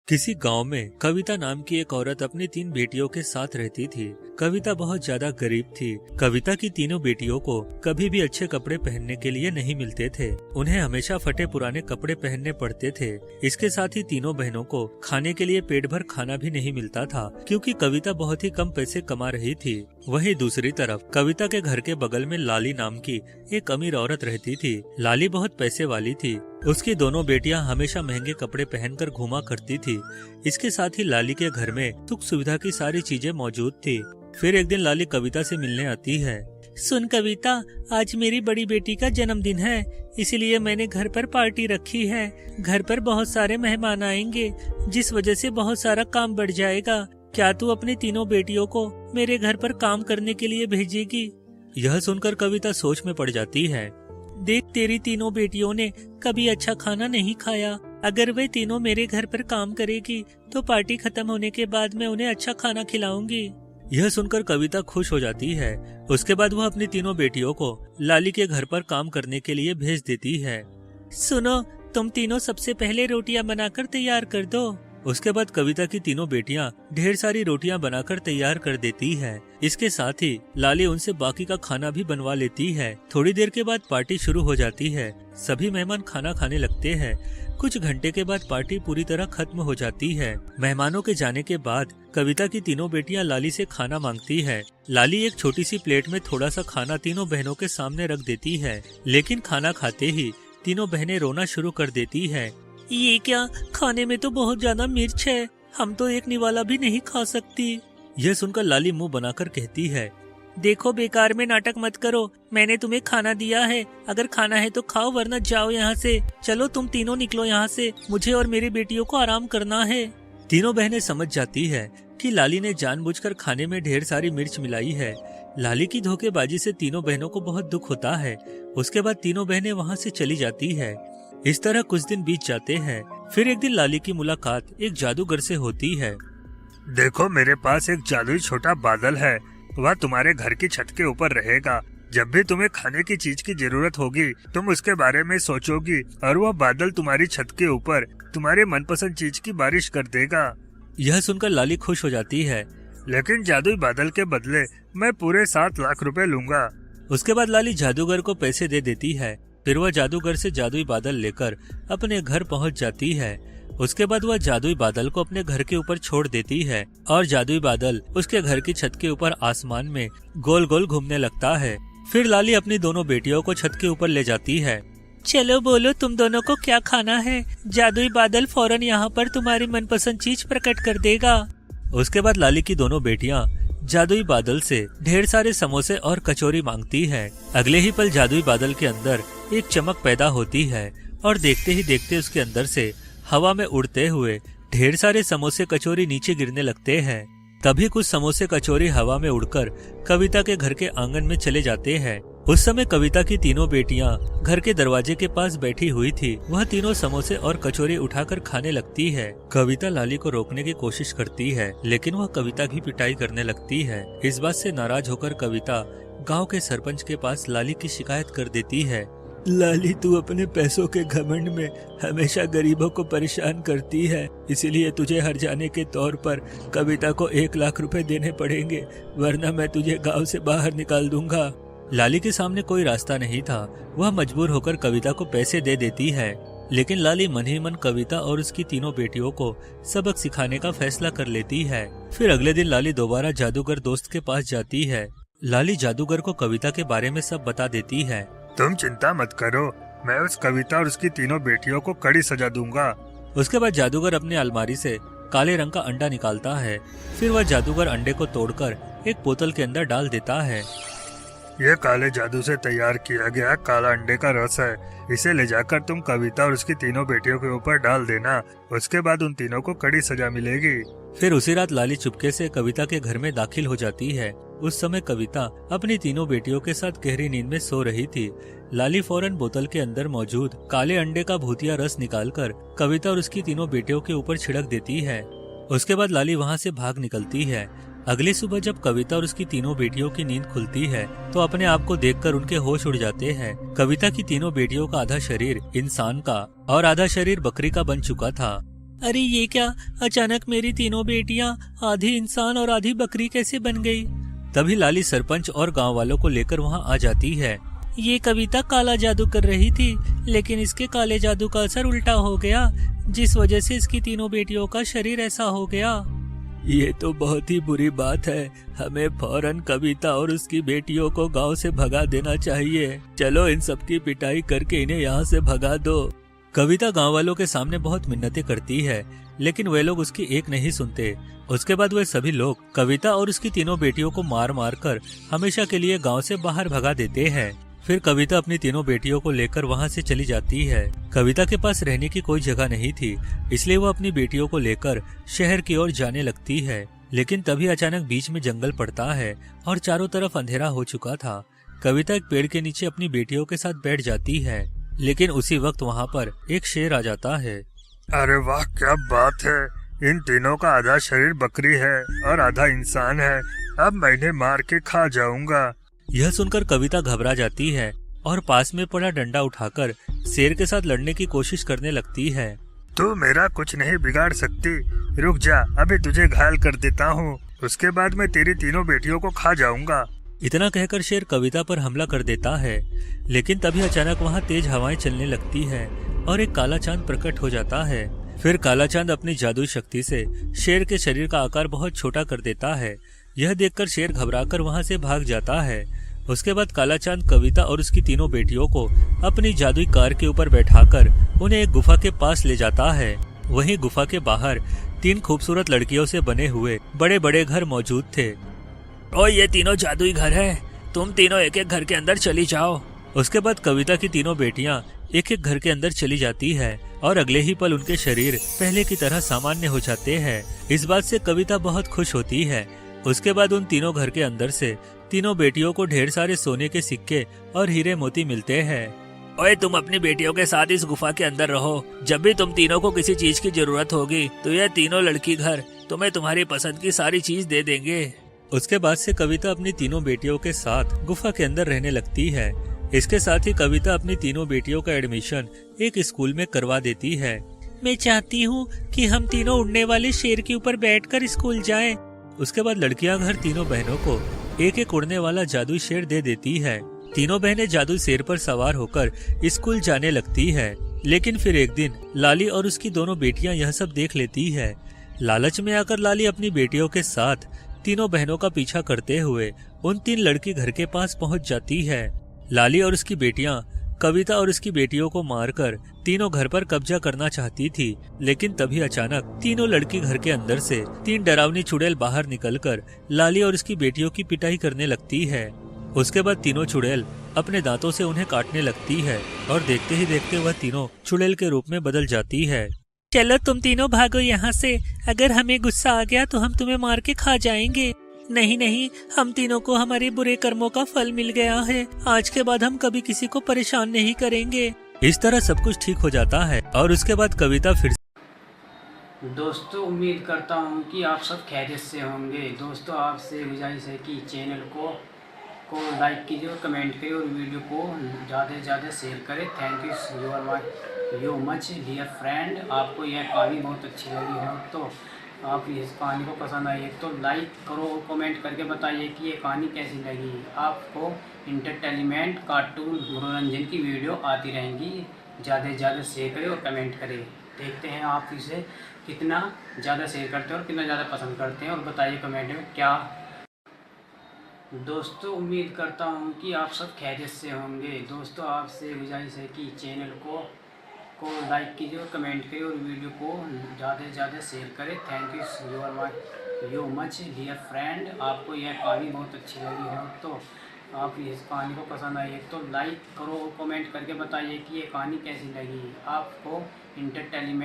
किसी गांव में कविता नाम की एक औरत अपनी 3 बेटियों के साथ रहती थी। कविता बहुत ज्यादा गरीब थी। कविता की तीनों बेटियों को कभी भी अच्छे कपड़े पहनने के लिए नहीं मिलते थे। उन्हें हमेशा फटे पुराने कपड़े पहनने पड़ते थे। इसके साथ ही तीनों बहनों को खाने के लिए पेट भर खाना भी नहीं मिलता था, क्योंकि कविता बहुत ही कम पैसे कमा रही थी। वहीं दूसरी तरफ कविता के घर के बगल में लाली नाम की एक अमीर औरत रहती थी। लाली बहुत पैसे वाली थी। उसकी दोनों बेटियां हमेशा महंगे कपड़े पहनकर घूमा करती थी। इसके साथ ही लाली के घर में सुख सुविधा की सारी चीजें मौजूद थी। फिर एक दिन लाली कविता से मिलने आती है। सुन कविता, आज मेरी बड़ी बेटी का जन्मदिन है, इसलिए मैंने घर पर पार्टी रखी है। घर पर बहुत सारे मेहमान आएंगे, जिस वजह से बहुत सारा काम बढ़ जाएगा। क्या तू अपनी तीनों बेटियों को मेरे घर पर काम करने के लिए भेजेगी? यह सुनकर कविता सोच में पड़ जाती है। देख, तेरी तीनों बेटियों ने कभी अच्छा खाना नहीं खाया। अगर वे तीनों मेरे घर पर काम करेगी तो पार्टी खत्म होने के बाद मैं उन्हें अच्छा खाना खिलाऊंगी। यह सुनकर कविता खुश हो जाती है। उसके बाद वह अपनी तीनों बेटियों को लाली के घर पर काम करने के लिए भेज देती है। सुनो, तुम तीनों सबसे पहले रोटियां बनाकर तैयार कर दो। उसके बाद कविता की तीनों बेटियां ढेर सारी रोटियां बनाकर तैयार कर देती है। इसके साथ ही लाली उनसे बाकी का खाना भी बनवा लेती है। थोड़ी देर के बाद पार्टी शुरू हो जाती है। सभी मेहमान खाना खाने लगते हैं। कुछ घंटे के बाद पार्टी पूरी तरह खत्म हो जाती है। मेहमानों के जाने के बाद कविता की तीनों बेटियां लाली से खाना मांगती है। लाली एक छोटी सी प्लेट में थोड़ा सा खाना तीनों बहनों के सामने रख देती है, लेकिन खाना खाते ही तीनों बहनें रोना शुरू कर देती है। ये क्या, खाने में तो बहुत ज्यादा मिर्च है, हम तो एक निवाला भी नहीं खा सकती। यह सुनकर लाली मुंह बनाकर कहती है, देखो, बेकार में नाटक मत करो। मैंने तुम्हें खाना दिया है, अगर खाना है तो खाओ, वरना जाओ यहाँ से। चलो तुम तीनों निकलो यहाँ से, मुझे और मेरी बेटियों को आराम करना है। तीनों बहनें समझ जाती है कि लाली ने जानबूझकर खाने में ढेर सारी मिर्च मिलाई है। लाली की धोखेबाजी से तीनों बहनों को बहुत दुख होता है। उसके बाद तीनों बहनें वहाँ से चली जाती है। इस तरह कुछ दिन बीत जाते हैं। फिर एक दिन लाली की मुलाकात एक जादूगर से होती है। देखो, मेरे पास एक जादुई छोटा बादल है। वह तुम्हारे घर की छत के ऊपर रहेगा। जब भी तुम्हें खाने की चीज की जरूरत होगी, तुम उसके बारे में सोचोगी और वह बादल तुम्हारी छत के ऊपर तुम्हारे मनपसंद चीज की बारिश कर देगा। यह सुनकर लाली खुश हो जाती है। लेकिन जादुई बादल के बदले मैं पूरे 7 लाख रुपए लूंगा। उसके बाद लाली जादूगर को पैसे दे देती है। फिर वह जादूगर से जादुई बादल लेकर अपने घर पहुंच जाती है। उसके बाद वह जादुई बादल को अपने घर के ऊपर छोड़ देती है और जादुई बादल उसके घर की छत के ऊपर आसमान में गोल गोल घूमने लगता है। फिर लाली अपनी दोनों बेटियों को छत के ऊपर ले जाती है। चलो बोलो, तुम दोनों को क्या खाना है? जादुई बादल फौरन यहाँ पर तुम्हारी मनपसंद चीज प्रकट कर देगा। उसके बाद लाली की दोनों बेटियाँ जादुई बादल से ढेर सारे समोसे और कचौरी मांगती है। अगले ही पल जादुई बादल के अंदर एक चमक पैदा होती है और देखते ही देखते उसके अंदर से हवा में उड़ते हुए ढेर सारे समोसे कचौरी नीचे गिरने लगते हैं। तभी कुछ समोसे कचौरी हवा में उड़कर कविता के घर के आंगन में चले जाते हैं। उस समय कविता की तीनों बेटियां घर के दरवाजे के पास बैठी हुई थी। वह तीनों समोसे और कचौरी उठाकर खाने लगती है। कविता लाली को रोकने की कोशिश करती है, लेकिन वह कविता की पिटाई करने लगती है। इस बात से नाराज होकर कविता गांव के सरपंच के पास लाली की शिकायत कर देती है। लाली, तू अपने पैसों के घमंड में हमेशा गरीबों को परेशान करती है, इसीलिए तुझे हर जाने के तौर पर कविता को 1 लाख रुपए देने पड़ेंगे, वरना मैं तुझे गांव से बाहर निकाल दूंगा। लाली के सामने कोई रास्ता नहीं था। वह मजबूर होकर कविता को पैसे दे देती है, लेकिन लाली मन ही मन कविता और उसकी तीनों बेटियों को सबक सिखाने का फैसला कर लेती है। फिर अगले दिन लाली दोबारा जादूगर दोस्त के पास जाती है। लाली जादूगर को कविता के बारे में सब बता देती है। तुम चिंता मत करो, मैं उस कविता और उसकी तीनों बेटियों को कड़ी सजा दूंगा। उसके बाद जादूगर अपनी अलमारी से काले रंग का अंडा निकालता है। फिर वह जादूगर अंडे को तोड़कर एक बोतल के अंदर डाल देता है। ये काले जादू से तैयार किया गया काला अंडे का रस है। इसे ले जाकर तुम कविता और उसकी तीनों बेटियों के ऊपर डाल देना। उसके बाद उन तीनों को कड़ी सजा मिलेगी। फिर उसी रात लाली चुपके से कविता के घर में दाखिल हो जाती है। उस समय कविता अपनी तीनों बेटियों के साथ गहरी नींद में सो रही थी। लाली फौरन बोतल के अंदर मौजूद काले अंडे का भूतिया रस निकालकर कविता और उसकी तीनों बेटियों के ऊपर छिड़क देती है। उसके बाद लाली वहाँ से भाग निकलती है। अगली सुबह जब कविता और उसकी तीनों बेटियों की नींद खुलती है तो अपने आप को देखकर उनके होश उड़ जाते हैं। कविता की तीनों बेटियों का आधा शरीर इंसान का और आधा शरीर बकरी का बन चुका था। अरे ये क्या, अचानक मेरी तीनों बेटियां आधी इंसान और आधी बकरी कैसे बन गई। तभी लाली सरपंच और गांव वालों को लेकर वहां आ जाती है। ये कविता काला जादू कर रही थी, लेकिन इसके काले जादू का असर उल्टा हो गया, जिस वजह से इसकी तीनों बेटियों का शरीर ऐसा हो गया। ये तो बहुत ही बुरी बात है, हमें फौरन कविता और उसकी बेटियों को गांव से भगा देना चाहिए। चलो इन सबकी पिटाई करके इन्हें यहाँ से भगा दो। कविता गांव वालों के सामने बहुत मिन्नतें करती है, लेकिन वे लोग उसकी एक नहीं सुनते। उसके बाद वे सभी लोग कविता और उसकी तीनों बेटियों को मार मार कर हमेशा के लिए गांव से बाहर भगा देते हैं। फिर कविता अपनी तीनों बेटियों को लेकर वहां से चली जाती है। कविता के पास रहने की कोई जगह नहीं थी, इसलिए वो अपनी बेटियों को लेकर शहर की ओर जाने लगती है। लेकिन तभी अचानक बीच में जंगल पड़ता है और चारों तरफ अंधेरा हो चुका था। कविता एक पेड़ के नीचे अपनी बेटियों के साथ बैठ जाती है, लेकिन उसी वक्त वहाँ पर एक शेर आ जाता है। अरे वाह, क्या बात है। इन तीनों का आधा शरीर बकरी है और आधा इंसान है। अब मैं इन्हें मार के खा जाऊंगा। यह सुनकर कविता घबरा जाती है और पास में पड़ा डंडा उठाकर शेर के साथ लड़ने की कोशिश करने लगती है। तू मेरा कुछ नहीं बिगाड़ सकती, रुक जा, अभी तुझे घायल कर देता हूँ, उसके बाद मैं तेरी तीनों बेटियों को खा जाऊंगा। इतना कहकर शेर कविता पर हमला कर देता है, लेकिन तभी अचानक वहाँ तेज हवाएं चलने लगती है और एक काला चांद प्रकट हो जाता है। फिर काला चांद अपनी जादुई शक्ति से शेर के शरीर का आकार बहुत छोटा कर देता है। यह देखकर शेर घबराकर वहाँ से भाग जाता है। उसके बाद काला चांद कविता और उसकी तीनों बेटियों को अपनी जादुई कार के ऊपर बैठाकर उन्हें एक गुफा के पास ले जाता है। वहीं गुफा के बाहर 3 खूबसूरत लड़कियों से बने हुए बड़े बड़े घर मौजूद थे। और ये तीनों जादुई घर हैं, तुम तीनों एक एक घर के अंदर चली जाओ। उसके बाद कविता की तीनों बेटियां एक एक घर के अंदर चली जाती है और अगले ही पल उनके शरीर पहले की तरह सामान्य हो जाते हैं। इस बात से कविता बहुत खुश होती है। उसके बाद उन तीनों घर के अंदर से तीनों बेटियों को ढेर सारे सोने के सिक्के और हीरे मोती मिलते हैं। ओए, तुम अपनी बेटियों के साथ इस गुफा के अंदर रहो। जब भी तुम तीनों को किसी चीज की जरूरत होगी तो यह तीनों लड़की घर तुम्हें तुम्हारी पसंद की सारी चीज दे देंगे। उसके बाद से कविता अपनी तीनों बेटियों के साथ गुफा के अंदर रहने लगती है। इसके साथ ही कविता अपनी तीनों बेटियों का एडमिशन एक स्कूल में करवा देती है। मैं चाहती हूँ कि हम तीनों उड़ने वाले शेर के ऊपर बैठकर स्कूल जाएं। उसके बाद लड़कियां घर तीनों बहनों को एक एक उड़ने वाला जादुई शेर दे देती है। तीनों बहनें जादुई शेर पर सवार होकर स्कूल जाने लगती है। लेकिन फिर एक दिन लाली और उसकी दोनों बेटियां यह सब देख लेती है। लालच में आकर लाली अपनी बेटियों के साथ तीनों बहनों का पीछा करते हुए उन 3 लड़की घर के पास पहुंच जाती है। लाली और उसकी बेटियां कविता और उसकी बेटियों को मारकर तीनों घर पर कब्जा करना चाहती थी, लेकिन तभी अचानक तीनों लड़की घर के अंदर से 3 डरावनी चुड़ैल बाहर निकलकर लाली और उसकी बेटियों की पिटाई करने लगती है। उसके बाद तीनों चुड़ैल अपने दांतों से उन्हें काटने लगती है और देखते ही देखते वह तीनों चुड़ैल के रूप में बदल जाती है। चलो तुम तीनों भागो यहाँ से, अगर हमें गुस्सा आ गया तो हम तुम्हें मार के खा जाएंगे। नहीं नहीं, हम तीनों को हमारे बुरे कर्मों का फल मिल गया है, आज के बाद हम कभी किसी को परेशान नहीं करेंगे। इस तरह सब कुछ ठीक हो जाता है और उसके बाद कविता फिर दोस्तों, उम्मीद करता हूँ कि आप सब खैरियत से होंगे। दोस्तों, आपसे गुजारिश है कि चैनल को लाइक कीजिए और कमेंट करिए और वीडियो को ज़्यादा से ज़्यादा शेयर करें। Thank you much dear friend. आपको यह कहानी बहुत अच्छी लगी हो तो आप इस कहानी को पसंद आई है तो लाइक करो और कमेंट करके बताइए कि ये कहानी कैसी लगी। आपको इंटरटेनमेंट, कार्टून, मनोरंजन की वीडियो आती रहेंगी। ज़्यादा से ज़्यादा शेयर करें और कमेंट करें। देखते हैं आप इसे कितना ज़्यादा शेयर करते हैं और कितना ज़्यादा पसंद करते हैं, और बताइए कमेंट में क्या। दोस्तों, उम्मीद करता हूँ कि आप सब खैरियत से होंगे। दोस्तों, आपसे गुजारिश है कि चैनल को लाइक कीजिए और कमेंट करिए और वीडियो को ज़्यादा से ज़्यादा शेयर करें। Thank you much dear friend. आपको यह कहानी बहुत अच्छी लगी हो तो आप इस कहानी को पसंद आई है तो लाइक करो और कमेंट करके बताइए कि ये कहानी कैसी लगी। आपको इंटरटेनमेंट